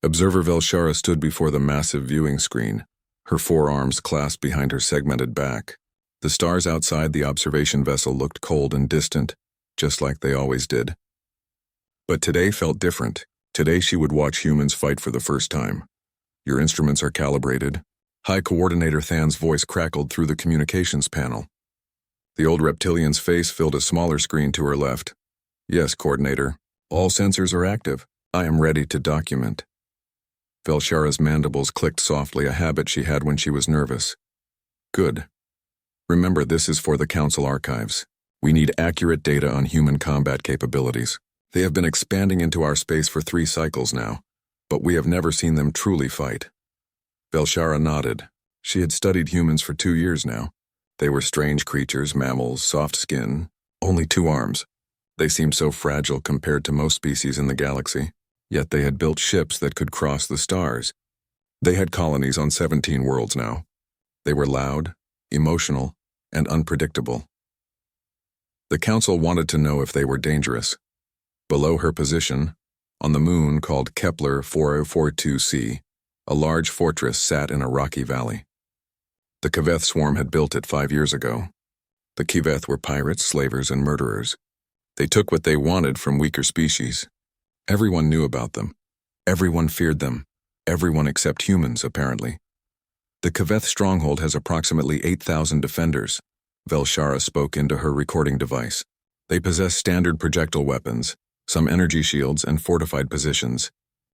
Observer Velshara stood before the massive viewing screen, her forearms clasped behind her segmented back. The stars outside the observation vessel looked cold and distant, just like they always did. But today felt different. Today she would watch humans fight for the first time. Your instruments are calibrated. High Coordinator Than's voice crackled through the communications panel. The old reptilian's face filled a smaller screen to her left. Yes, Coordinator. All sensors are active. I am ready to document. Velshara's mandibles clicked softly, a habit she had when she was nervous. Good. Remember, this is for the Council archives. We need accurate data on human combat capabilities. They have been expanding into our space for 3 cycles now, but we have never seen them truly fight. Velshara nodded. She had studied humans for 2 years now. They were strange creatures, mammals, soft skin, only 2 arms. They seemed so fragile compared to most species in the galaxy, yet they had built ships that could cross the stars. They had colonies on 17 worlds now. They were loud, emotional, and unpredictable. The Council wanted to know if they were dangerous. Below her position, on the moon called Kepler 4042c, a large fortress sat in a rocky valley. The Kaveth swarm had built it 5 years ago. The Kaveth were pirates, slavers, and murderers. They took what they wanted from weaker species. Everyone knew about them. Everyone feared them. Everyone except humans, apparently. The Kaveth stronghold has approximately 8,000 defenders. Velshara spoke into her recording device. They possess standard projectile weapons, some energy shields, and fortified positions.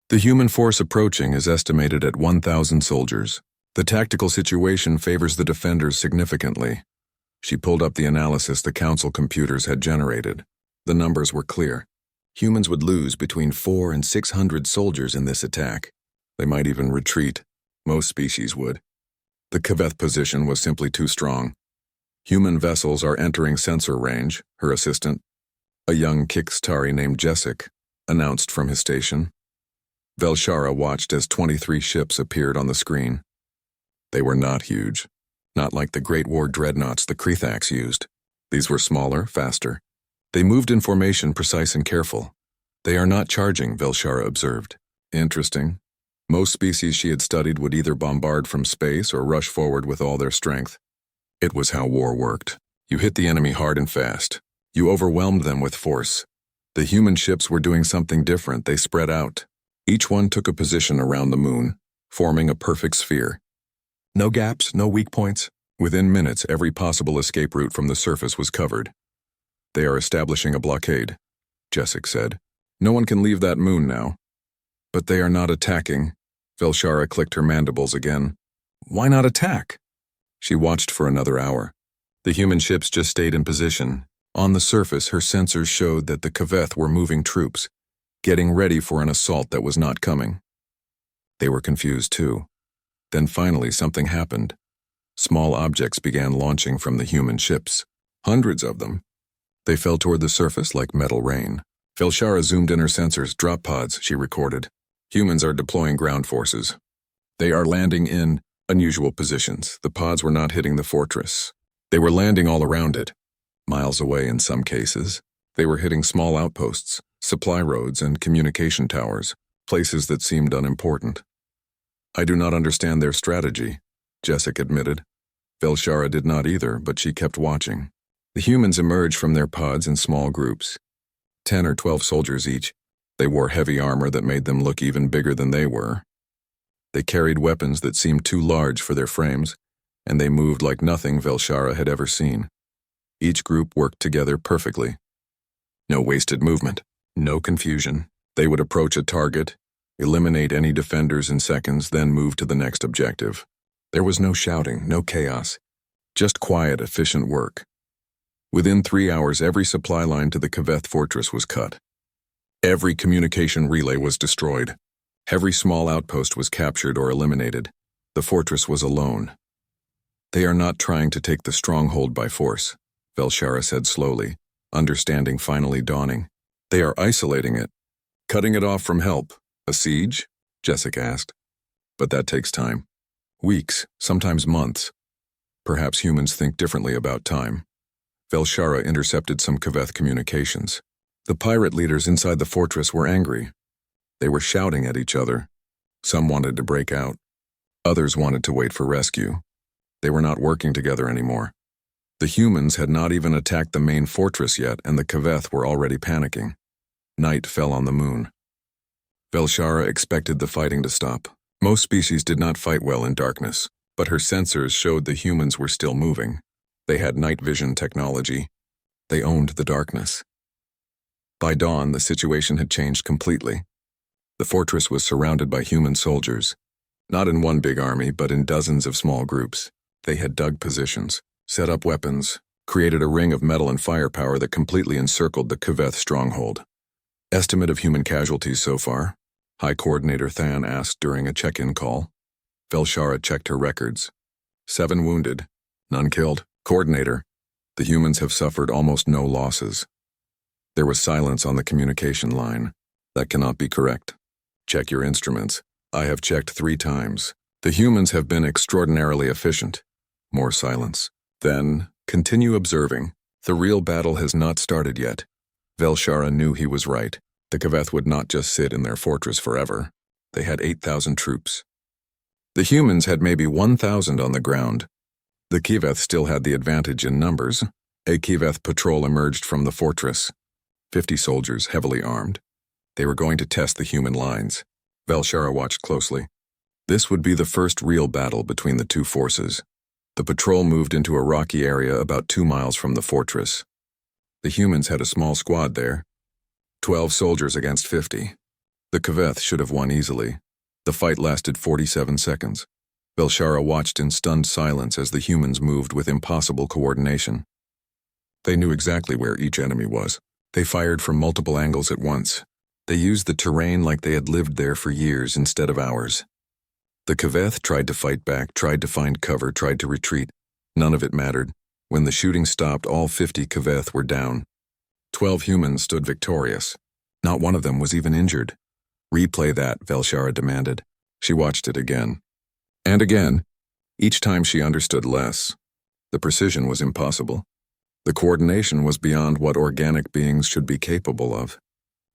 The human force approaching is estimated at 1,000 soldiers. The tactical situation favors the defenders significantly. She pulled up the analysis the Council computers had generated. The numbers were clear. Humans would lose between 400 and 600 soldiers in this attack. They might even retreat. Most species would. The Kaveth position was simply too strong. Human vessels are entering sensor range, her assistant, a young Kixtari named Jessic, announced from his station. Velshara watched as 23 ships appeared on the screen. They were not huge, not like the Great War dreadnoughts the Krethax used. These were smaller, faster. They moved in formation, precise and careful. They are not charging, Velshara observed. Interesting. Most species she had studied would either bombard from space or rush forward with all their strength. It was how war worked. You hit the enemy hard and fast. You overwhelmed them with force. The human ships were doing something different. They spread out. Each one took a position around the moon, forming a perfect sphere. No gaps, no weak points. Within minutes, every possible escape route from the surface was covered. They are establishing a blockade, Jessic said. No one can leave that moon now. But they are not attacking. Velshara clicked her mandibles again. Why not attack? She watched for another hour. The human ships just stayed in position. On the surface, her sensors showed that the Kaveth were moving troops, getting ready for an assault that was not coming. They were confused too. Then finally something happened. Small objects began launching from the human ships. Hundreds of them. They fell toward the surface like metal rain. Velshara zoomed in her sensors. Drop pods, she recorded. Humans are deploying ground forces. They are landing in unusual positions. The pods were not hitting the fortress. They were landing all around it. Miles away in some cases. They were hitting small outposts, supply roads, and communication towers, places that seemed unimportant. I do not understand their strategy, Jessic admitted. Velshara did not either, but she kept watching. The humans emerged from their pods in small groups, 10 or 12 soldiers each. They wore heavy armor that made them look even bigger than they were. They carried weapons that seemed too large for their frames, and they moved like nothing Velshara had ever seen. Each group worked together perfectly. No wasted movement, no confusion. They would approach a target, eliminate any defenders in seconds, then move to the next objective. There was no shouting, no chaos, just quiet, efficient work. Within 3 hours, every supply line to the Kaveth fortress was cut. Every communication relay was destroyed. Every small outpost was captured or eliminated. The fortress was alone. They are not trying to take the stronghold by force, Velshara said slowly, understanding finally dawning. They are isolating it, cutting it off from help. A siege? Jessic asked. But that takes time. Weeks, sometimes months. Perhaps humans think differently about time. Velshara intercepted some Kaveth communications. The pirate leaders inside the fortress were angry. They were shouting at each other. Some wanted to break out. Others wanted to wait for rescue. They were not working together anymore. The humans had not even attacked the main fortress yet, and the Kaveth were already panicking. Night fell on the moon. Velshara expected the fighting to stop. Most species did not fight well in darkness, but her sensors showed the humans were still moving. They had night vision technology. They owned the darkness. By dawn, the situation had changed completely. The fortress was surrounded by human soldiers, not in one big army, but in dozens of small groups. They had dug positions, set up weapons, created a ring of metal and firepower that completely encircled the Kaveth stronghold. Estimate of human casualties so far? High Coordinator Than asked during a check-in call. Velshara checked her records. 7 wounded, none killed. Coordinator, the humans have suffered almost no losses. There was silence on the communication line. That cannot be correct. Check your instruments. I have checked 3 times. The humans have been extraordinarily efficient. More silence. Then, continue observing. The real battle has not started yet. Velshara knew he was right. The Kaveth would not just sit in their fortress forever. They had 8,000 troops. The humans had maybe 1,000 on the ground. The Kaveth still had the advantage in numbers. A Kaveth patrol emerged from the fortress. 50 soldiers, heavily armed. They were going to test the human lines. Velshara watched closely. This would be the first real battle between the two forces. The patrol moved into a rocky area about 2 miles from the fortress. The humans had a small squad there. 12 soldiers against 50. The Kaveth should have won easily. The fight lasted 47 seconds. Velshara watched in stunned silence as the humans moved with impossible coordination. They knew exactly where each enemy was. They fired from multiple angles at once. They used the terrain like they had lived there for years instead of hours. The Kaveth tried to fight back, tried to find cover, tried to retreat. None of it mattered. When the shooting stopped, all 50 Kaveth were down. 12 humans stood victorious. Not one of them was even injured. Replay that, Velshara demanded. She watched it again. And again. Each time she understood less. The precision was impossible. The coordination was beyond what organic beings should be capable of.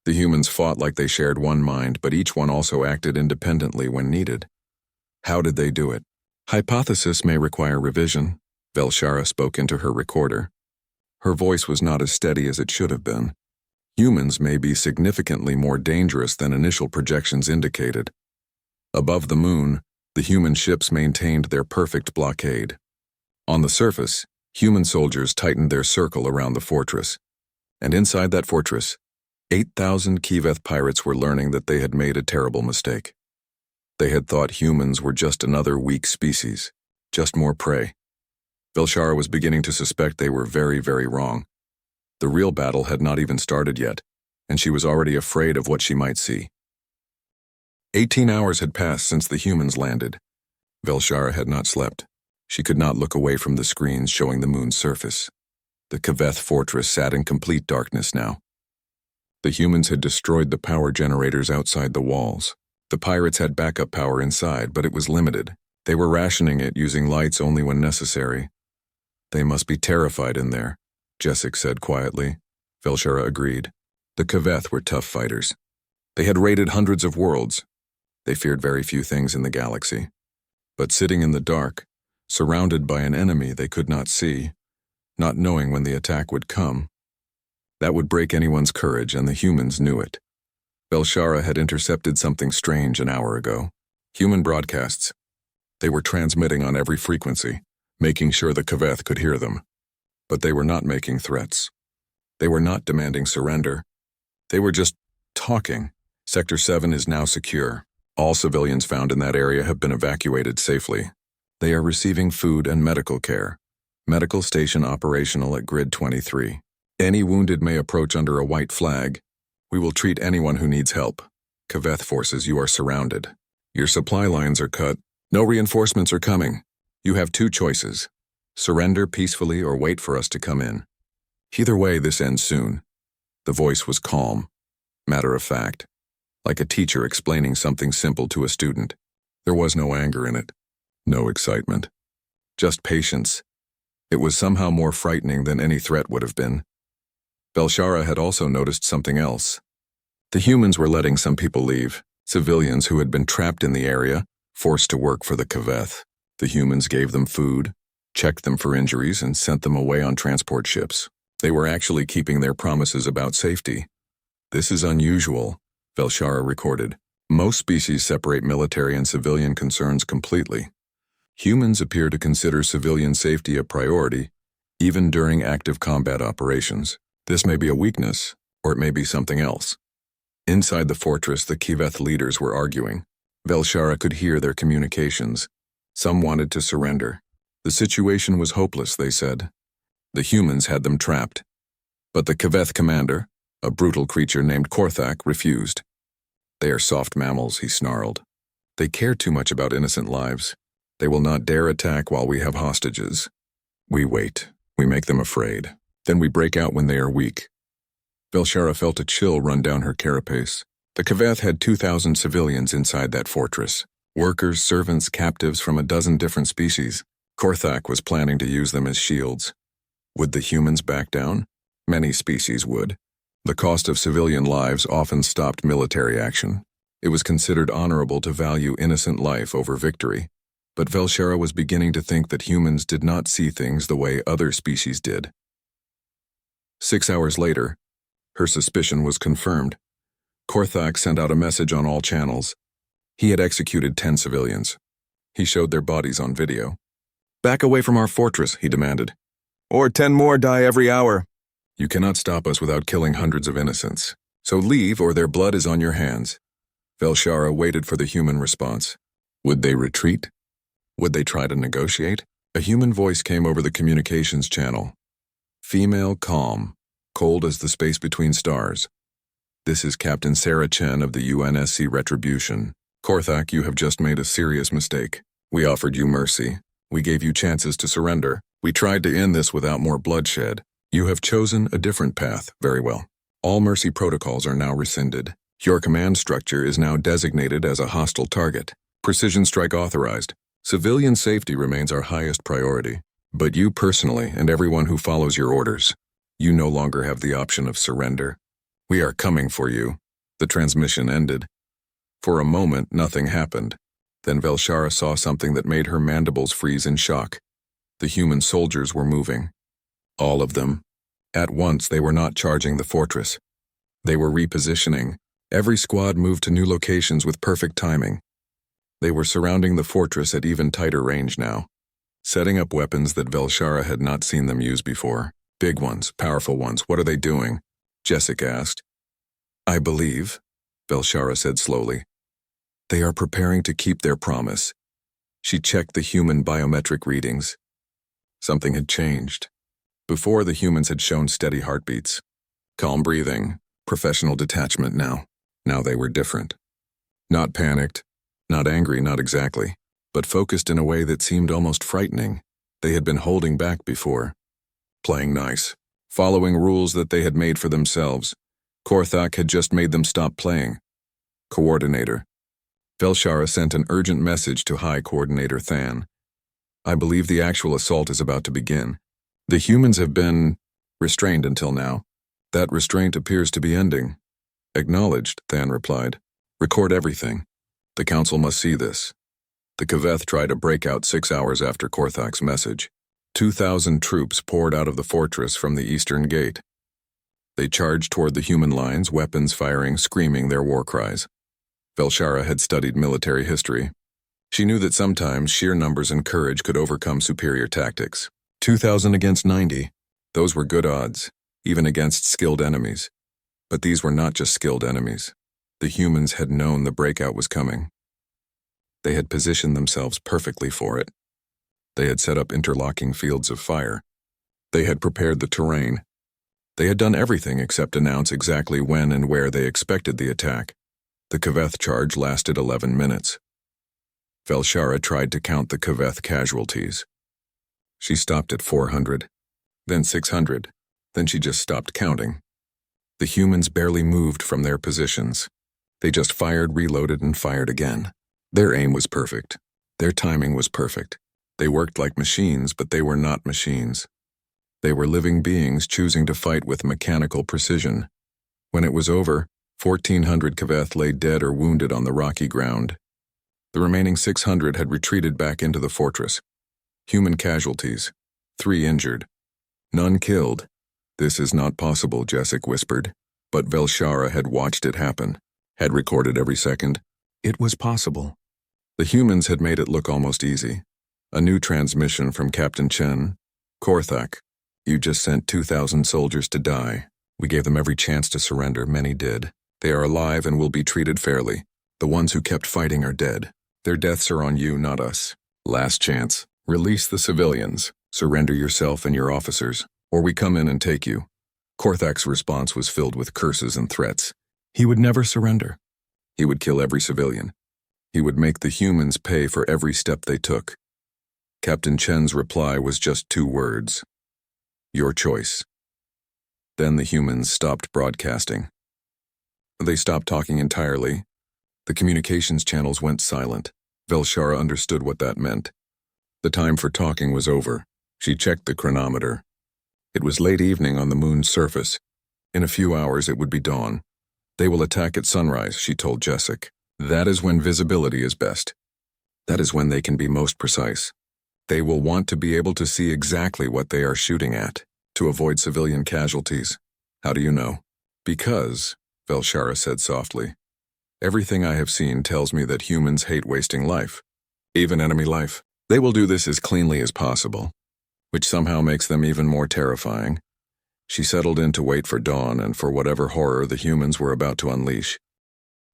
The humans fought like they shared one mind, but each one also acted independently when needed. How did they do it? Hypothesis may require revision. Velshara spoke into her recorder. Her voice was not as steady as it should have been. Humans may be significantly more dangerous than initial projections indicated. Above the moon, the human ships maintained their perfect blockade. On the surface, human soldiers tightened their circle around the fortress. And inside that fortress, 8,000 Kaveth pirates were learning that they had made a terrible mistake. They had thought humans were just another weak species, just more prey. Velshara was beginning to suspect they were very, very wrong. The real battle had not even started yet, and she was already afraid of what she might see. 18 hours had passed since the humans landed. Velshara had not slept. She could not look away from the screens showing the moon's surface. The Kaveth fortress sat in complete darkness now. The humans had destroyed the power generators outside the walls. The pirates had backup power inside, but it was limited. They were rationing it, using lights only when necessary. They must be terrified in there, Jessic said quietly. Velshara agreed. The Kaveth were tough fighters. They had raided hundreds of worlds. They feared very few things in the galaxy. But sitting in the dark, surrounded by an enemy they could not see, not knowing when the attack would come, that would break anyone's courage, and the humans knew it. Velshara had intercepted something strange an hour ago. Human broadcasts. They were transmitting on every frequency, making sure the Kaveth could hear them. But they were not making threats. They were not demanding surrender. They were just talking. Sector 7 is now secure. All civilians found in that area have been evacuated safely. They are receiving food and medical care. Medical station operational at Grid 23. Any wounded may approach under a white flag. We will treat anyone who needs help. Kaveth forces, you are surrounded. Your supply lines are cut. No reinforcements are coming. You have 2 choices. Surrender peacefully or wait for us to come in. Either way, this ends soon. The voice was calm, matter of fact, like a teacher explaining something simple to a student. There was no anger in it, no excitement, just patience. It was somehow more frightening than any threat would have been. Velshara had also noticed something else. The humans were letting some people leave. Civilians who had been trapped in the area, forced to work for the Kaveth. The humans gave them food, checked them for injuries, and sent them away on transport ships. They were actually keeping their promises about safety. This is unusual, Velshara recorded. Most species separate military and civilian concerns completely. Humans appear to consider civilian safety a priority, even during active combat operations. This may be a weakness, or it may be something else. Inside the fortress, the Kiveth leaders were arguing. Velshara could hear their communications. Some wanted to surrender. The situation was hopeless, they said. The humans had them trapped. But the Kaveth commander, a brutal creature named Korthak, refused. They are soft mammals, he snarled. They care too much about innocent lives. They will not dare attack while we have hostages. We wait. We make them afraid. Then we break out when they are weak. Velshara felt a chill run down her carapace. The Kaveth had 2,000 civilians inside that fortress. Workers, servants, captives from a dozen different species. Korthak was planning to use them as shields. Would the humans back down? Many species would. The cost of civilian lives often stopped military action. It was considered honorable to value innocent life over victory. But Velshara was beginning to think that humans did not see things the way other species did. 6 hours later, her suspicion was confirmed. Korthak sent out a message on all channels. He had executed 10 civilians. He showed their bodies on video. "Back away from our fortress," he demanded. "Or 10 more die every hour." "You cannot stop us without killing hundreds of innocents. So leave, or their blood is on your hands." Velshara waited for the human response. Would they retreat? Would they try to negotiate? A human voice came over the communications channel. Female, calm, cold as the space between stars. "This is Captain Sarah Chen of the UNSC Retribution. Korthak, you have just made a serious mistake. We offered you mercy. We gave you chances to surrender. We tried to end this without more bloodshed. You have chosen a different path. Very well. All mercy protocols are now rescinded. Your command structure is now designated as a hostile target. Precision strike authorized. Civilian safety remains our highest priority. But you personally, and everyone who follows your orders, you no longer have the option of surrender. We are coming for you." The transmission ended. For a moment, nothing happened. Then Velshara saw something that made her mandibles freeze in shock. The human soldiers were moving. All of them. At once, they were not charging the fortress. They were repositioning. Every squad moved to new locations with perfect timing. They were surrounding the fortress at even tighter range now, setting up weapons that Velshara had not seen them use before. "Big ones, powerful ones, what are they doing?" Jessica asked. "I believe," Velshara said slowly, "they are preparing to keep their promise." She checked the human biometric readings. Something had changed. Before, the humans had shown steady heartbeats, calm breathing, professional detachment now. Now they were different. Not panicked, not angry, not exactly, but focused in a way that seemed almost frightening. They had been holding back before. Playing nice, following rules that they had made for themselves. Korthak had just made them stop playing. Coordinator. Velshara sent an urgent message to High Coordinator Than. "I believe the actual assault is about to begin. The humans have been restrained until now. That restraint appears to be ending." "Acknowledged," Than replied. "Record everything. The council must see this." The Kaveth tried to break out 6 hours after Korthak's message. 2,000 troops poured out of the fortress from the eastern gate. They charged toward the human lines, weapons firing, screaming their war cries. Velshara had studied military history. She knew that sometimes sheer numbers and courage could overcome superior tactics. 2,000 against 90. Those were good odds, even against skilled enemies. But these were not just skilled enemies. The humans had known the breakout was coming. They had positioned themselves perfectly for it. They had set up interlocking fields of fire. They had prepared the terrain. They had done everything except announce exactly when and where they expected the attack. The Kaveth charge lasted 11 minutes. Velshara tried to count the Kaveth casualties. She stopped at 400, then 600, then she just stopped counting. The humans barely moved from their positions. They just fired, reloaded, and fired again. Their aim was perfect. Their timing was perfect. They worked like machines, but they were not machines. They were living beings choosing to fight with mechanical precision. When it was over, 1,400 Kaveth lay dead or wounded on the rocky ground. The remaining 600 had retreated back into the fortress. Human casualties, 3 injured. None killed. This is not possible, Jessic whispered. But Velshara had watched it happen, had recorded every second. It was possible. The humans had made it look almost easy. A new transmission from Captain Chen. Korthak, you just sent 2,000 soldiers to die. We gave them every chance to surrender, many did. They are alive and will be treated fairly. The ones who kept fighting are dead. Their deaths are on you, not us. Last chance. Release the civilians. Surrender yourself and your officers, or we come in and take you. Korthak's response was filled with curses and threats. He would never surrender. He would kill every civilian. He would make the humans pay for every step they took. Captain Chen's reply was just 2 words. Your choice. Then the humans stopped broadcasting. They stopped talking entirely. The communications channels went silent. Velshara understood what that meant. The time for talking was over. She checked the chronometer. It was late evening on the moon's surface. In a few hours it would be dawn. They will attack at sunrise, she told Jessic. That is when visibility is best. That is when they can be most precise. They will want to be able to see exactly what they are shooting at, to avoid civilian casualties. How do you know? Because, Velshara said softly, everything I have seen tells me that humans hate wasting life, even enemy life. They will do this as cleanly as possible, which somehow makes them even more terrifying. She settled in to wait for dawn and for whatever horror the humans were about to unleash.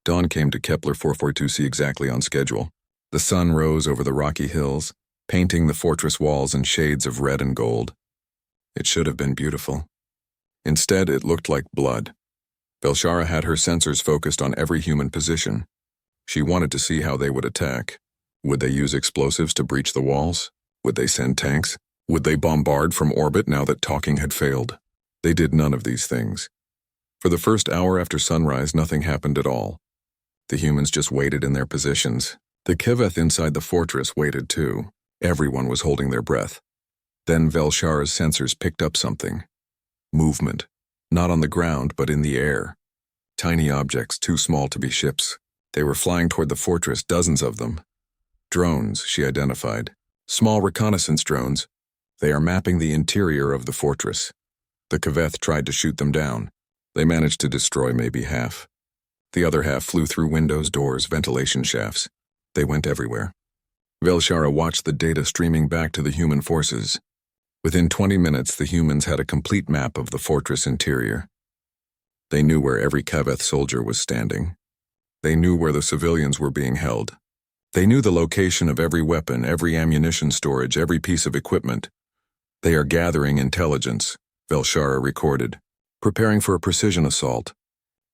Dawn came to Kepler 442c exactly on schedule. The sun rose over the rocky hills, painting the fortress walls in shades of red and gold. It should have been beautiful. Instead, it looked like blood. Velshara had her sensors focused on every human position. She wanted to see how they would attack. Would they use explosives to breach the walls? Would they send tanks? Would they bombard from orbit now that talking had failed? They did none of these things. For the first hour after sunrise, nothing happened at all. The humans just waited in their positions. The Keveth inside the fortress waited too. Everyone was holding their breath. Then Velshara's sensors picked up something. Movement. Not on the ground, but in the air. Tiny objects too small to be ships. They were flying toward the fortress, dozens of them. Drones, she identified. Small reconnaissance drones. They are mapping the interior of the fortress. The Kaveth tried to shoot them down. They managed to destroy maybe half. The other half flew through windows, doors, ventilation shafts. They went everywhere. Velshara watched the data streaming back to the human forces. Within 20 minutes, the humans had a complete map of the fortress interior. They knew where every Kaveth soldier was standing. They knew where the civilians were being held. They knew the location of every weapon, every ammunition storage, every piece of equipment. They are gathering intelligence, Velshara recorded, preparing for a precision assault.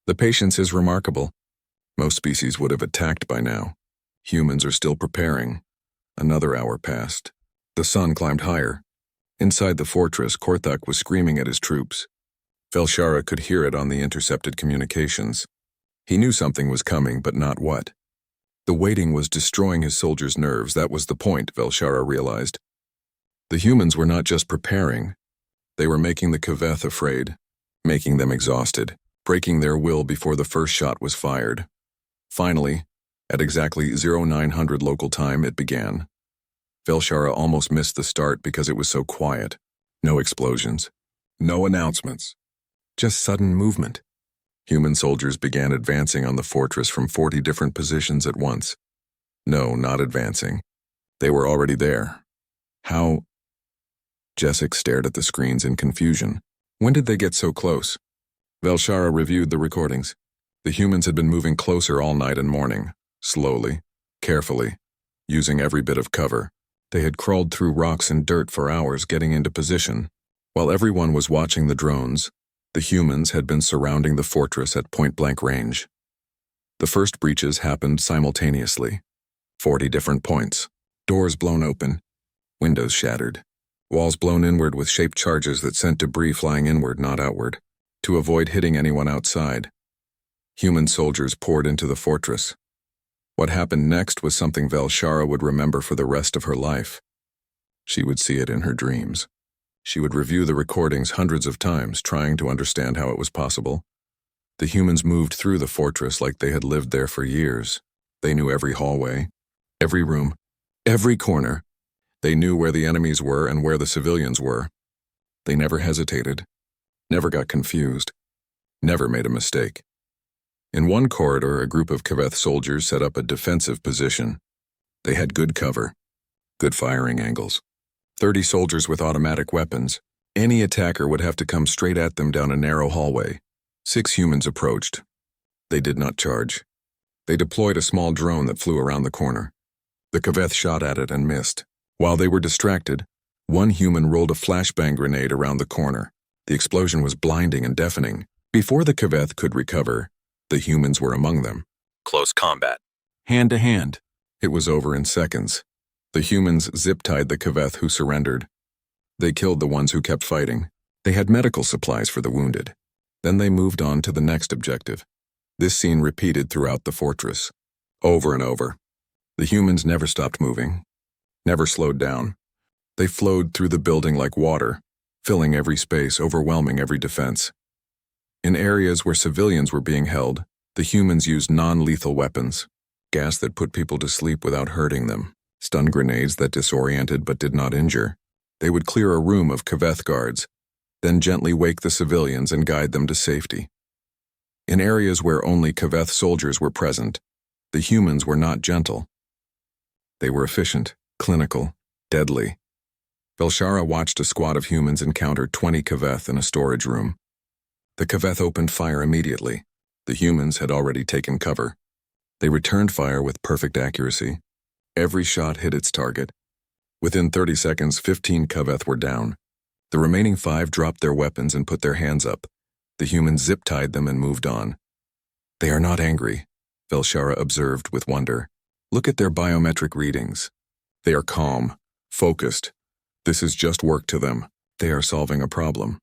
The patience is remarkable. Most species would have attacked by now. Humans are still preparing. Another hour passed. The sun climbed higher. Inside the fortress, Korthak was screaming at his troops. Velshara could hear it on the intercepted communications. He knew something was coming, but not what. The waiting was destroying his soldiers' nerves. That was the point, Velshara realized. The humans were not just preparing. They were making the Kaveth afraid, making them exhausted, breaking their will before the first shot was fired. Finally, at exactly 0900 local time, it began. Velshara almost missed the start because it was so quiet. No explosions. No announcements. Just sudden movement. Human soldiers began advancing on the fortress from 40 different positions at once. No, not advancing. They were already there. How? Jessic stared at the screens in confusion. When did they get so close? Velshara reviewed the recordings. The humans had been moving closer all night and morning, slowly, carefully, using every bit of cover. They had crawled through rocks and dirt for hours getting into position. While everyone was watching the drones, the humans had been surrounding the fortress at point-blank range. The first breaches happened simultaneously. 40 different points. Doors blown open. Windows shattered. Walls blown inward with shaped charges that sent debris flying inward, not outward, to avoid hitting anyone outside. Human soldiers poured into the fortress. What happened next was something Velshara would remember for the rest of her life. She would see it in her dreams. She would review the recordings hundreds of times, trying to understand how it was possible. The humans moved through the fortress like they had lived there for years. They knew every hallway, every room, every corner. They knew where the enemies were and where the civilians were. They never hesitated, never got confused, never made a mistake. In one corridor, a group of Kaveth soldiers set up a defensive position. They had good cover, good firing angles. 30 soldiers with automatic weapons. Any attacker would have to come straight at them down a narrow hallway. 6 humans approached. They did not charge. They deployed a small drone that flew around the corner. The Kaveth shot at it and missed. While they were distracted, one human rolled a flashbang grenade around the corner. The explosion was blinding and deafening. Before the Kaveth could recover, the humans were among them. Close combat. Hand to hand. It was over in seconds. The humans zip-tied the Kaveth who surrendered. They killed the ones who kept fighting. They had medical supplies for the wounded. Then they moved on to the next objective. This scene repeated throughout the fortress, over and over. The humans never stopped moving, never slowed down. They flowed through the building like water, filling every space, overwhelming every defense. In areas where civilians were being held, the humans used non-lethal weapons, gas that put people to sleep without hurting them, stun grenades that disoriented but did not injure. They would clear a room of Kaveth guards, then gently wake the civilians and guide them to safety. In areas where only Kaveth soldiers were present, the humans were not gentle. They were efficient, clinical, deadly. Velshara watched a squad of humans encounter 20 Kaveth in a storage room. The Kaveth opened fire immediately. The humans had already taken cover. They returned fire with perfect accuracy. Every shot hit its target. Within 30 seconds, 15 Kaveth were down. The remaining 5 dropped their weapons and put their hands up. The humans zip-tied them and moved on. They are not angry, Velshara observed with wonder. Look at their biometric readings. They are calm, focused. This is just work to them. They are solving a problem.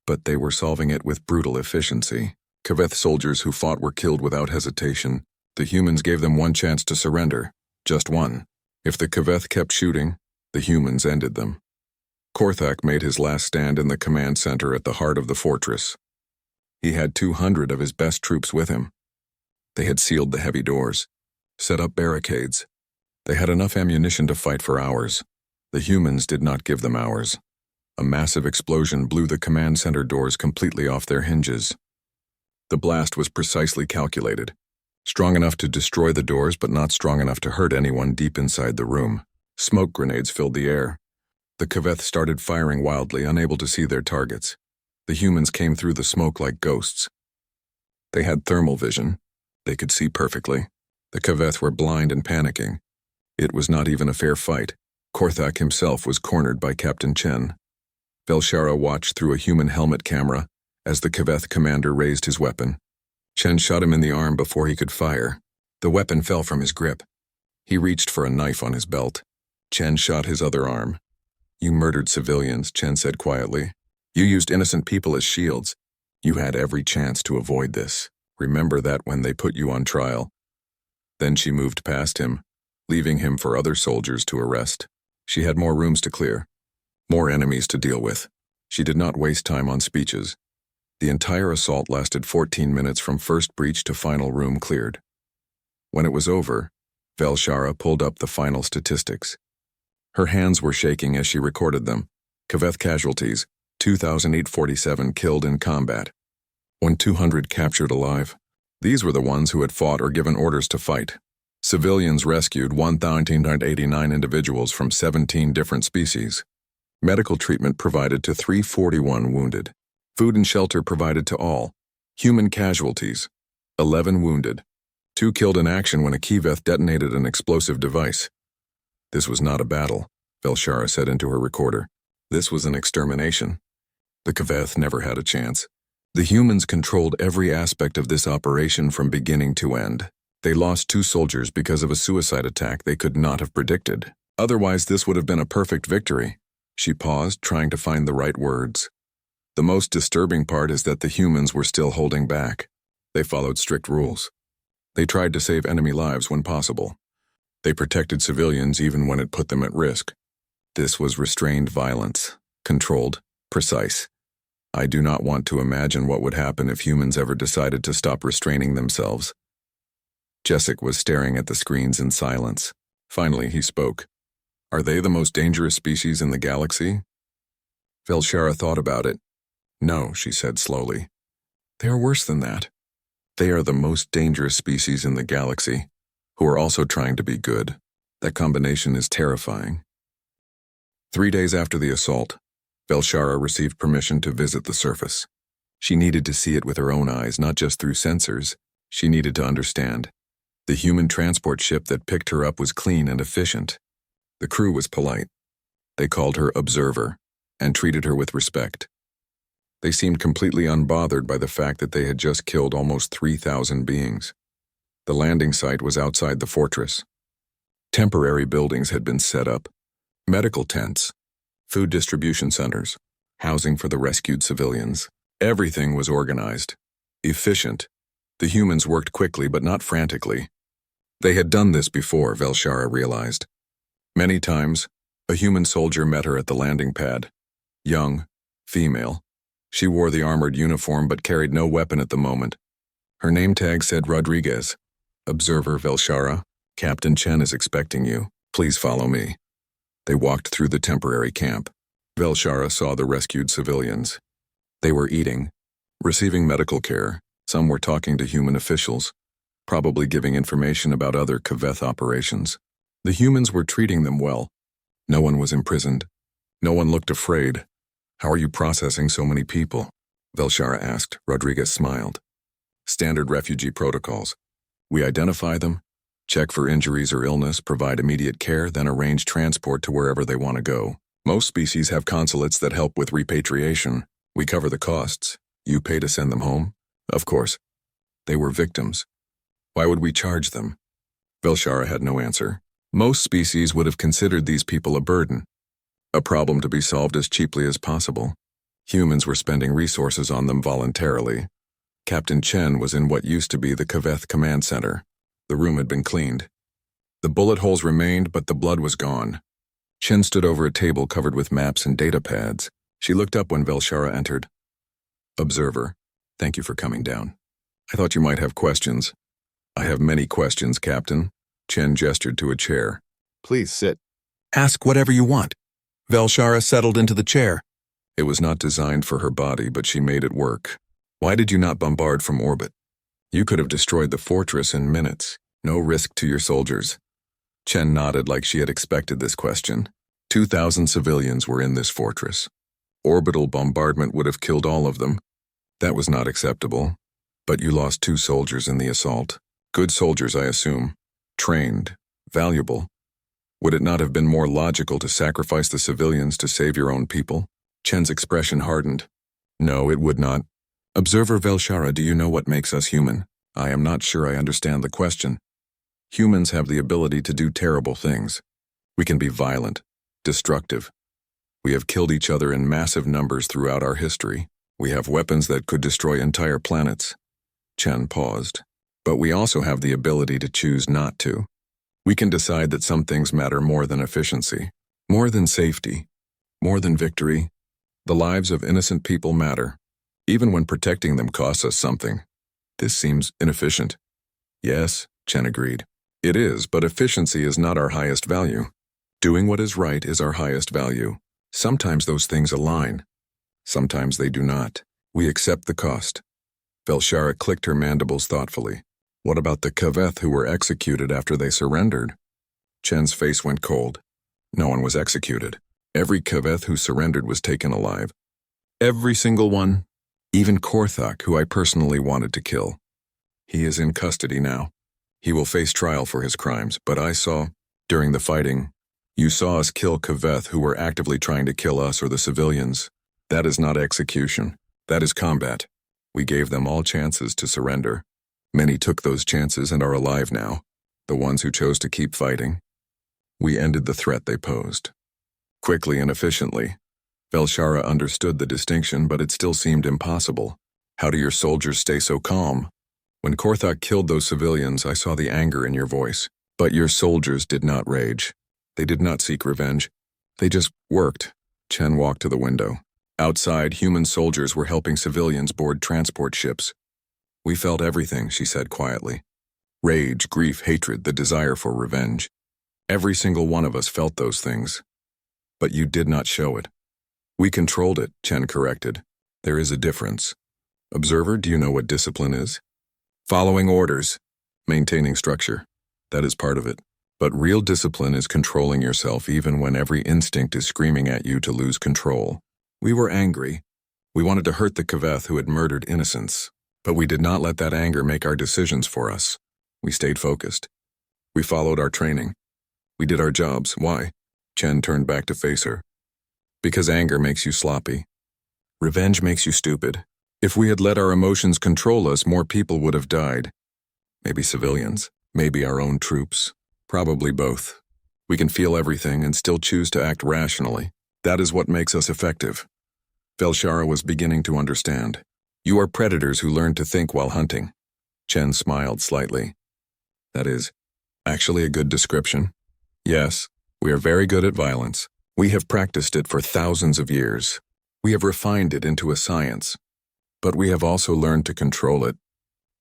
But they were solving it with brutal efficiency. Kaveth soldiers who fought were killed without hesitation. The humans gave them one chance to surrender. Just one. If the Kaveth kept shooting, the humans ended them. Korthak made his last stand in the command center at the heart of the fortress. He had 200 of his best troops with him. They had sealed the heavy doors, set up barricades. They had enough ammunition to fight for hours. The humans did not give them hours. A massive explosion blew the command center doors completely off their hinges. The blast was precisely calculated, strong enough to destroy the doors but not strong enough to hurt anyone deep inside the room. Smoke grenades filled the air. The Kaveth started firing wildly, unable to see their targets. The humans came through the smoke like ghosts. They had thermal vision. They could see perfectly. The Kaveth were blind and panicking. It was not even a fair fight. Korthak himself was cornered by Captain Chen. Velshara watched through a human helmet camera as the Kaveth commander raised his weapon. Chen shot him in the arm before he could fire. The weapon fell from his grip. He reached for a knife on his belt. Chen shot his other arm. You murdered civilians, Chen said quietly. You used innocent people as shields. You had every chance to avoid this. Remember that when they put you on trial. Then she moved past him, leaving him for other soldiers to arrest. She had more rooms to clear, more enemies to deal with. She did not waste time on speeches. The entire assault lasted 14 minutes from first breach to final room cleared. When it was over, Velshara pulled up the final statistics. Her hands were shaking as she recorded them. Kaveth casualties, 2,847 killed in combat. 1,200 captured alive. These were the ones who had fought or given orders to fight. Civilians rescued 1,989 individuals from 17 different species. Medical treatment provided to 341 wounded. Food and shelter provided to all. Human casualties, 11 wounded. 2 killed in action when a Kaveth detonated an explosive device. This was not a battle, Velshara said into her recorder. This was an extermination. The Kaveth never had a chance. The humans controlled every aspect of this operation from beginning to end. They lost 2 soldiers because of a suicide attack they could not have predicted. Otherwise, this would have been a perfect victory. She paused, trying to find the right words. The most disturbing part is that the humans were still holding back. They followed strict rules. They tried to save enemy lives when possible. They protected civilians even when it put them at risk. This was restrained violence, controlled, precise. I do not want to imagine what would happen if humans ever decided to stop restraining themselves. Jessic was staring at the screens in silence. Finally, he spoke. Are they the most dangerous species in the galaxy? Velshara thought about it. No, she said slowly. They are worse than that. They are the most dangerous species in the galaxy, who are also trying to be good. That combination is terrifying. 3 days after the assault, Velshara received permission to visit the surface. She needed to see it with her own eyes, not just through sensors. She needed to understand. The human transport ship that picked her up was clean and efficient. The crew was polite. They called her Observer and treated her with respect. They seemed completely unbothered by the fact that they had just killed almost 3,000 beings. The landing site was outside the fortress. Temporary buildings had been set up. Medical tents, food distribution centers, housing for the rescued civilians. Everything was organized. Efficient. The humans worked quickly but not frantically. They had done this before, Velshara realized. Many times, a human soldier met her at the landing pad. Young, female. She wore the armored uniform but carried no weapon at the moment. Her name tag said Rodriguez. Observer Velshara, Captain Chen is expecting you. Please follow me. They walked through the temporary camp. Velshara saw the rescued civilians. They were eating, receiving medical care. Some were talking to human officials, probably giving information about other Kaveth operations. The humans were treating them well. No one was imprisoned. No one looked afraid. How are you processing so many people? Velshara asked. Rodriguez smiled. Standard refugee protocols. We identify them, check for injuries or illness, provide immediate care, then arrange transport to wherever they want to go. Most species have consulates that help with repatriation. We cover the costs. You pay to send them home? Of course. They were victims. Why would we charge them? Velshara had no answer. Most species would have considered these people a burden, a problem to be solved as cheaply as possible. Humans were spending resources on them voluntarily. Captain Chen was in what used to be the Kaveth Command Center. The room had been cleaned. The bullet holes remained, but the blood was gone. Chen stood over a table covered with maps and data pads. She looked up when Velshara entered. Observer, thank you for coming down. I thought you might have questions. I have many questions, Captain. Chen gestured to a chair. Please sit. Ask whatever you want. Velshara settled into the chair. It was not designed for her body, but she made it work. Why did you not bombard from orbit? You could have destroyed the fortress in minutes. No risk to your soldiers. Chen nodded like she had expected this question. 2,000 civilians were in this fortress. Orbital bombardment would have killed all of them. That was not acceptable. But you lost 2 soldiers in the assault. Good soldiers, I assume. Trained. Valuable. Would it not have been more logical to sacrifice the civilians to save your own people? Chen's expression hardened. No, it would not. Observer Velshara, do you know what makes us human? I am not sure I understand the question. Humans have the ability to do terrible things. We can be violent, destructive. We have killed each other in massive numbers throughout our history. We have weapons that could destroy entire planets. Chen paused. But we also have the ability to choose not to. We can decide that some things matter more than efficiency, more than safety, more than victory. The lives of innocent people matter, even when protecting them costs us something. This seems inefficient. Yes, Chen agreed. It is, but efficiency is not our highest value. Doing what is right is our highest value. Sometimes those things align. Sometimes they do not. We accept the cost. Velshara clicked her mandibles thoughtfully. What about the Kaveth who were executed after they surrendered? Chen's face went cold. No one was executed. Every Kaveth who surrendered was taken alive. Every single one. Even Korthak, who I personally wanted to kill. He is in custody now. He will face trial for his crimes, but I saw, during the fighting, you saw us kill Kaveth who were actively trying to kill us or the civilians. That is not execution. That is combat. We gave them all chances to surrender. Many took those chances and are alive now, the ones who chose to keep fighting. We ended the threat they posed. Quickly and efficiently. Velshara understood the distinction, but it still seemed impossible. How do your soldiers stay so calm? When Korthak killed those civilians, I saw the anger in your voice. But your soldiers did not rage. They did not seek revenge. They just worked. Chen walked to the window. Outside, human soldiers were helping civilians board transport ships. We felt everything, she said quietly. Rage, grief, hatred, the desire for revenge. Every single one of us felt those things. But you did not show it. We controlled it, Chen corrected. There is a difference. Observer, do you know what discipline is? Following orders, maintaining structure. That is part of it. But real discipline is controlling yourself even when every instinct is screaming at you to lose control. We were angry. We wanted to hurt the Kaveth who had murdered innocents. But we did not let that anger make our decisions for us. We stayed focused. We followed our training. We did our jobs. Why? Chen turned back to face her. Because anger makes you sloppy. Revenge makes you stupid. If we had let our emotions control us, more people would have died. Maybe civilians. Maybe our own troops. Probably both. We can feel everything and still choose to act rationally. That is what makes us effective. Velshara was beginning to understand. You are predators who learn to think while hunting. Chen smiled slightly. That is actually a good description. Yes, we are very good at violence. We have practiced it for thousands of years. We have refined it into a science. But we have also learned to control it,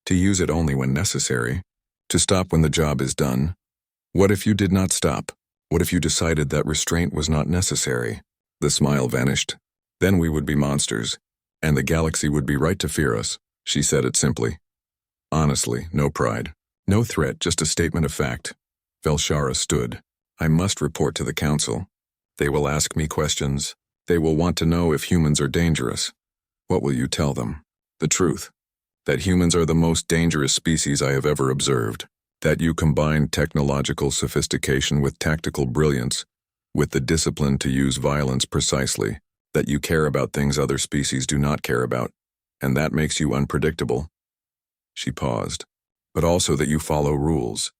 to use it only when necessary, to stop when the job is done. What if you did not stop? What if you decided that restraint was not necessary? The smile vanished. Then we would be monsters, and the galaxy would be right to fear us. She said it simply. Honestly, no pride. No threat, just a statement of fact. Velshara stood. I must report to the council. They will ask me questions. They will want to know if humans are dangerous. What will you tell them? The truth. That humans are the most dangerous species I have ever observed. That you combine technological sophistication with tactical brilliance, with the discipline to use violence precisely. That you care about things other species do not care about, and that makes you unpredictable. She paused. But also that you follow rules.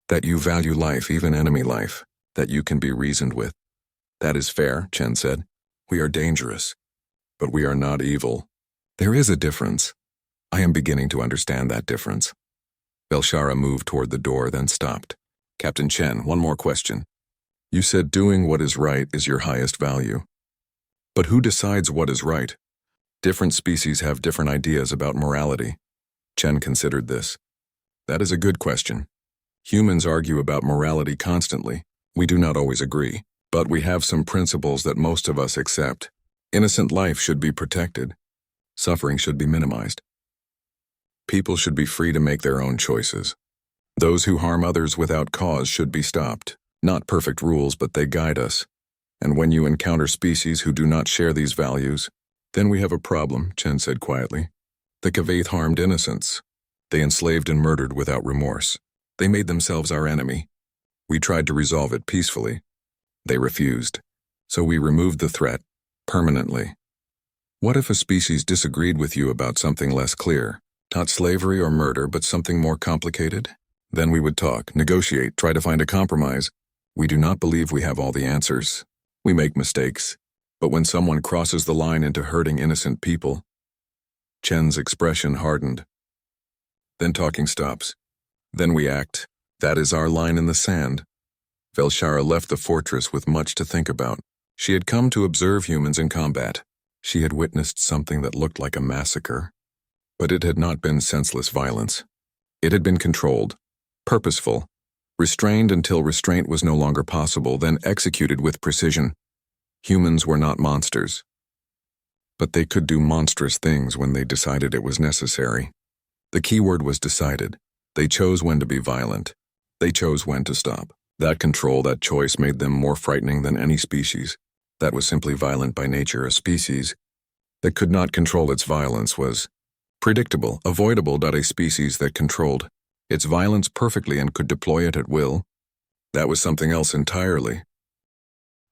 That you value life, even enemy life. That you can be reasoned with. That is fair, Chen said. We are dangerous. But we are not evil. There is a difference. I am beginning to understand that difference. Velshara moved toward the door, then stopped. Captain Chen, one more question. You said doing what is right is your highest value. But who decides what is right? Different species have different ideas about morality. Chen considered this. That is a good question. Humans argue about morality constantly. We do not always agree, but we have some principles that most of us accept. Innocent life should be protected. Suffering should be minimized. People should be free to make their own choices. Those who harm others without cause should be stopped. Not perfect rules, but they guide us. And when you encounter species who do not share these values, then we have a problem, Chen said quietly. The Kavath harmed innocents. They enslaved and murdered without remorse. They made themselves our enemy. We tried to resolve it peacefully. They refused. So we removed the threat, permanently. What if a species disagreed with you about something less clear? Not slavery or murder, but something more complicated? Then we would talk, negotiate, try to find a compromise. We do not believe we have all the answers. We make mistakes. But when someone crosses the line into hurting innocent people, Chen's expression hardened. Then talking stops. Then we act. That is our line in the sand. Velshara left the fortress with much to think about. She had come to observe humans in combat. She had witnessed something that looked like a massacre. But it had not been senseless violence. It had been controlled, purposeful, restrained until restraint was no longer possible, then executed with precision. Humans were not monsters. But they could do monstrous things when they decided it was necessary. The key word was decided. They chose when to be violent. They chose when to stop. That control, that choice made them more frightening than any species. That was simply violent by nature. A species that could not control its violence was predictable, avoidable. A species that controlled its violence perfectly and could deploy it at will, that was something else entirely.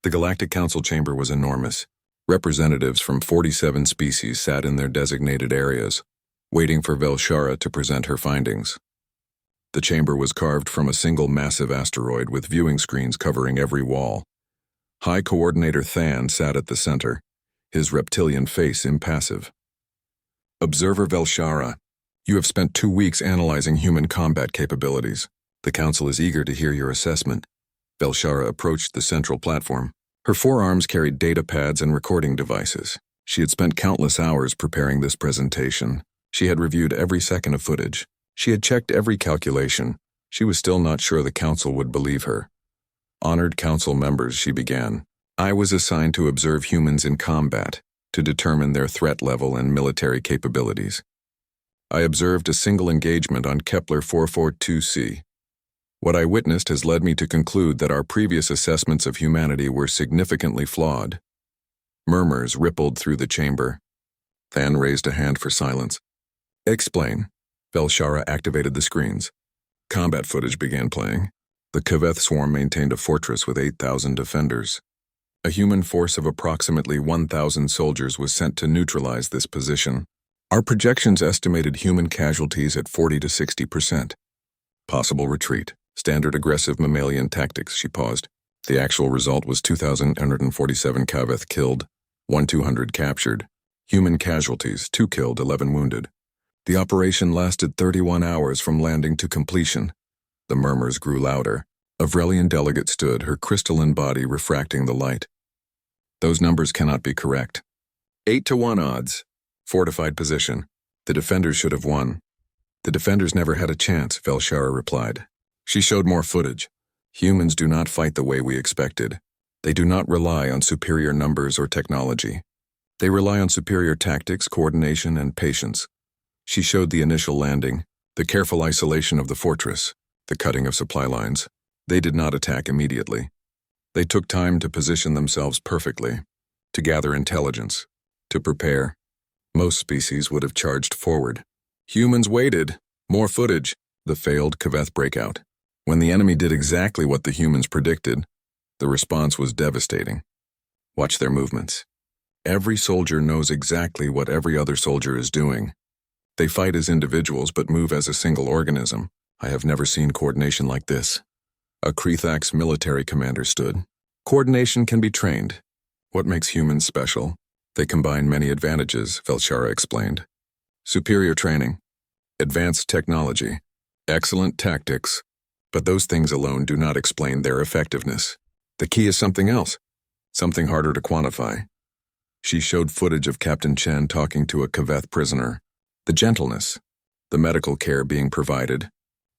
The Galactic Council chamber was enormous. Representatives from 47 species sat in their designated areas, waiting for Velshara to present her findings. The chamber was carved from a single massive asteroid with viewing screens covering every wall. High Coordinator Than sat at the center, his reptilian face impassive. Observer Velshara, you have spent 2 weeks analyzing human combat capabilities. The Council is eager to hear your assessment. Velshara approached the central platform. Her forearms carried data pads and recording devices. She had spent countless hours preparing this presentation. She had reviewed every second of footage. She had checked every calculation. She was still not sure the council would believe her. Honored council members, she began. I was assigned to observe humans in combat, to determine their threat level and military capabilities. I observed a single engagement on Kepler 442c. What I witnessed has led me to conclude that our previous assessments of humanity were significantly flawed. Murmurs rippled through the chamber. Than raised a hand for silence. Explain. Velshara activated the screens. Combat footage began playing. The Kaveth swarm maintained a fortress with 8,000 defenders. A human force of approximately 1,000 soldiers was sent to neutralize this position. Our projections estimated human casualties at 40 to 60%. Possible retreat. Standard aggressive mammalian tactics, she paused. The actual result was 2,147 Kaveth killed, 1,200 captured. Human casualties, 2 killed, 11 wounded. The operation lasted 31 hours from landing to completion. The murmurs grew louder. A Vrelian delegate stood, her crystalline body refracting the light. Those numbers cannot be correct. 8-to-1 odds. Fortified position. The defenders should have won. The defenders never had a chance, Velshara replied. She showed more footage. Humans do not fight the way we expected. They do not rely on superior numbers or technology. They rely on superior tactics, coordination, and patience. She showed the initial landing, the careful isolation of the fortress, the cutting of supply lines. They did not attack immediately. They took time to position themselves perfectly, to gather intelligence, to prepare. Most species would have charged forward. Humans waited. More footage. The failed Kaveth breakout. When the enemy did exactly what the humans predicted, the response was devastating. Watch their movements. Every soldier knows exactly what every other soldier is doing. They fight as individuals but move as a single organism. I have never seen coordination like this. A Krethax military commander stood. Coordination can be trained. What makes humans special? They combine many advantages, Velshara explained. Superior training, advanced technology, excellent tactics, but those things alone do not explain their effectiveness. The key is something else, something harder to quantify. She showed footage of Captain Chen talking to a Kaveth prisoner, the gentleness, the medical care being provided.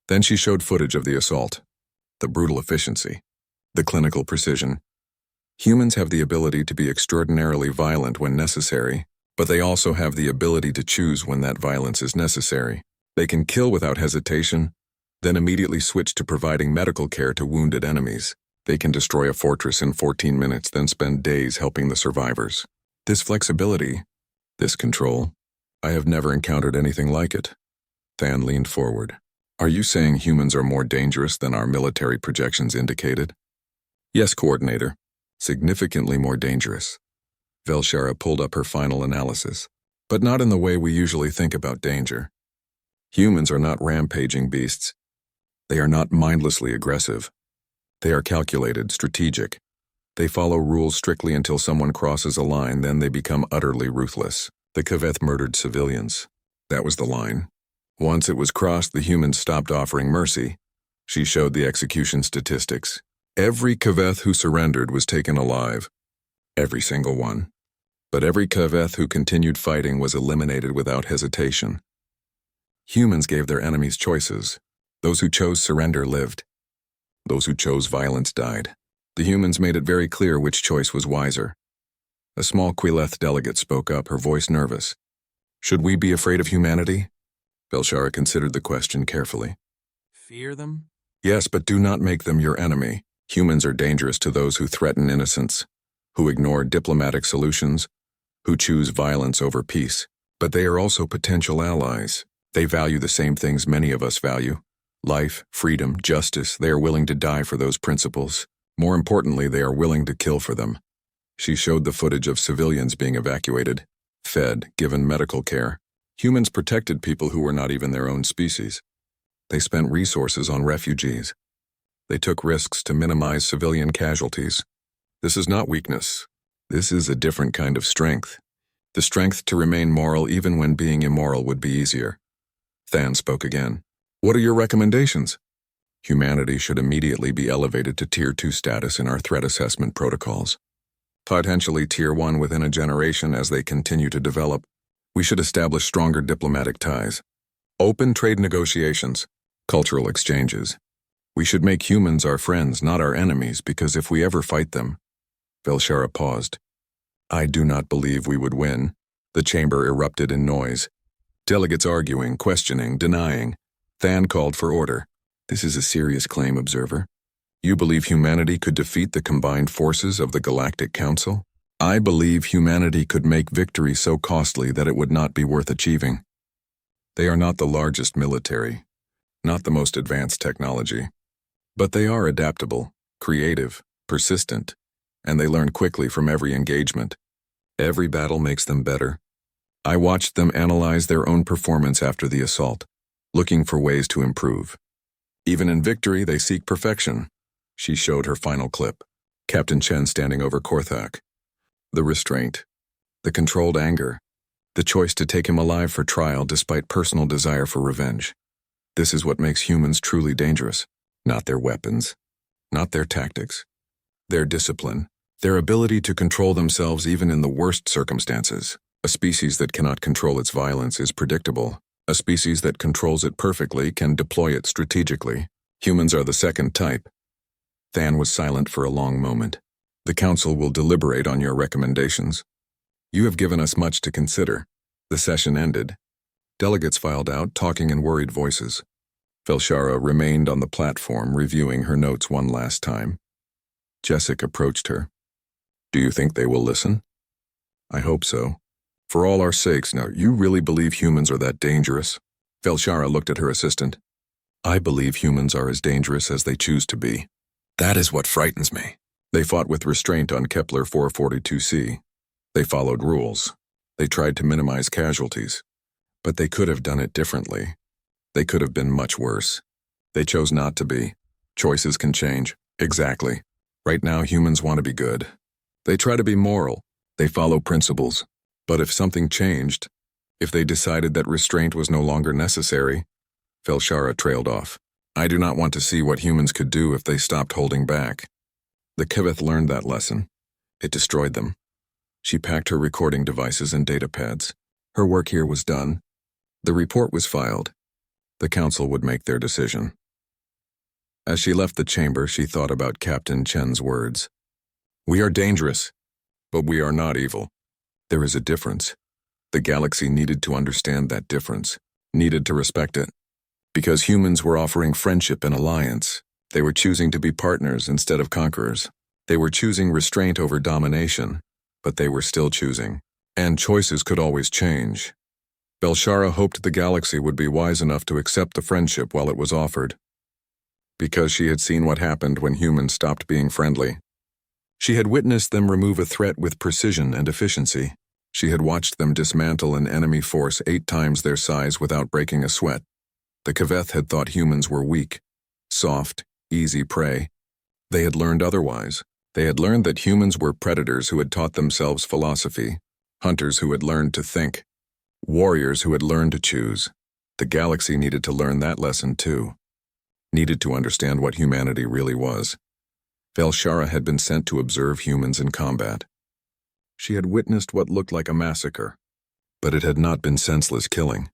Then she showed footage of the assault, the brutal efficiency, the clinical precision. Humans have the ability to be extraordinarily violent when necessary, but they also have the ability to choose when that violence is necessary. They can kill without hesitation, then immediately switch to providing medical care to wounded enemies. They can destroy a fortress in 14 minutes, then spend days helping the survivors. This flexibility, this control, I have never encountered anything like it. Than leaned forward. Are you saying humans are more dangerous than our military projections indicated? Yes, Coordinator. Significantly more dangerous. Velshara pulled up her final analysis, but not in the way we usually think about danger. Humans are not rampaging beasts. They are not mindlessly aggressive. They are calculated, strategic. They follow rules strictly until someone crosses a line, then they become utterly ruthless. The Kaveth murdered civilians. That was the line. Once it was crossed, the humans stopped offering mercy. She showed the execution statistics. Every Kaveth who surrendered was taken alive. Every single one. But every Kaveth who continued fighting was eliminated without hesitation. Humans gave their enemies choices. Those who chose surrender lived. Those who chose violence died. The humans made it very clear which choice was wiser. A small Quileth delegate spoke up, her voice nervous. Should we be afraid of humanity? Velshara considered the question carefully. Fear them? Yes, but do not make them your enemy. Humans are dangerous to those who threaten innocence, who ignore diplomatic solutions, who choose violence over peace. But they are also potential allies. They value the same things many of us value. Life, freedom, justice. They are willing to die for those principles. More importantly, they are willing to kill for them. She showed the footage of civilians being evacuated, fed, given medical care. Humans protected people who were not even their own species. They spent resources on refugees. They took risks to minimize civilian casualties. This is not weakness. This is a different kind of strength. The strength to remain moral even when being immoral would be easier. Than spoke again. What are your recommendations? Humanity should immediately be elevated to Tier 2 status in our threat assessment protocols. potentially Tier 1 within a generation as they continue to develop. We should establish stronger diplomatic ties. Open trade negotiations, cultural exchanges. We should make humans our friends, not our enemies, because if we ever fight them... Velshara paused. I do not believe we would win. The chamber erupted in noise. Delegates arguing, questioning, denying. Than called for order. This is a serious claim, Observer. You believe humanity could defeat the combined forces of the Galactic Council? I believe humanity could make victory so costly that it would not be worth achieving. They are not the largest military, not the most advanced technology, but they are adaptable, creative, persistent, and they learn quickly from every engagement. Every battle makes them better. I watched them analyze their own performance after the assault, looking for ways to improve. Even in victory, they seek perfection. She showed her final clip, Captain Chen standing over Korthak. The restraint, the controlled anger, the choice to take him alive for trial despite personal desire for revenge. This is what makes humans truly dangerous. Not their weapons, not their tactics, their discipline, their ability to control themselves even in the worst circumstances. A species that cannot control its violence is predictable. A species that controls it perfectly can deploy it strategically. Humans are the second type. Than was silent for a long moment. The Council will deliberate on your recommendations. You have given us much to consider. The session ended. Delegates filed out, talking in worried voices. Velshara remained on the platform, reviewing her notes one last time. Jessica approached her. Do you think they will listen? I hope so. For all our sakes, now, you really believe humans are that dangerous? Velshara looked at her assistant. I believe humans are as dangerous as they choose to be. That is what frightens me. They fought with restraint on Kepler 442c. They followed rules. They tried to minimize casualties. But they could have done it differently. They could have been much worse. They chose not to be. Choices can change. Exactly. Right now, humans want to be good. They try to be moral. They follow principles. But if something changed, if they decided that restraint was no longer necessary, Velshara trailed off. I do not want to see what humans could do if they stopped holding back. The Kiveth learned that lesson. It destroyed them. She packed her recording devices and data pads. Her work here was done. The report was filed. The Council would make their decision. As she left the chamber, she thought about Captain Chen's words. We are dangerous, but we are not evil. There is a difference. The galaxy needed to understand that difference, needed to respect it. Because humans were offering friendship and alliance, they were choosing to be partners instead of conquerors. They were choosing restraint over domination, but they were still choosing. And choices could always change. Velshara hoped the galaxy would be wise enough to accept the friendship while it was offered. Because she had seen what happened when humans stopped being friendly. She had witnessed them remove a threat with precision and efficiency. She had watched them dismantle an enemy force 8 times their size without breaking a sweat. The Kiveth had thought humans were weak, soft, easy prey. They had learned otherwise. They had learned that humans were predators who had taught themselves philosophy, hunters who had learned to think, warriors who had learned to choose. The galaxy needed to learn that lesson too. Needed to understand what humanity really was. Velshara had been sent to observe humans in combat. She had witnessed what looked like a massacre, but it had not been senseless killing.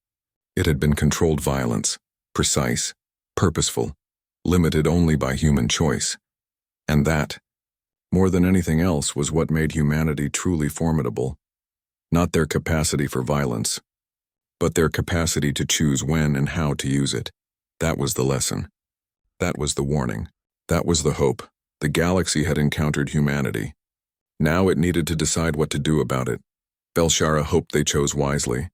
It had been controlled violence, precise, purposeful, limited only by human choice. And that, more than anything else, was what made humanity truly formidable. Not their capacity for violence, but their capacity to choose when and how to use it. That was the lesson. That was the warning. That was the hope. The galaxy had encountered humanity. Now it needed to decide what to do about it. Velshara hoped they chose wisely.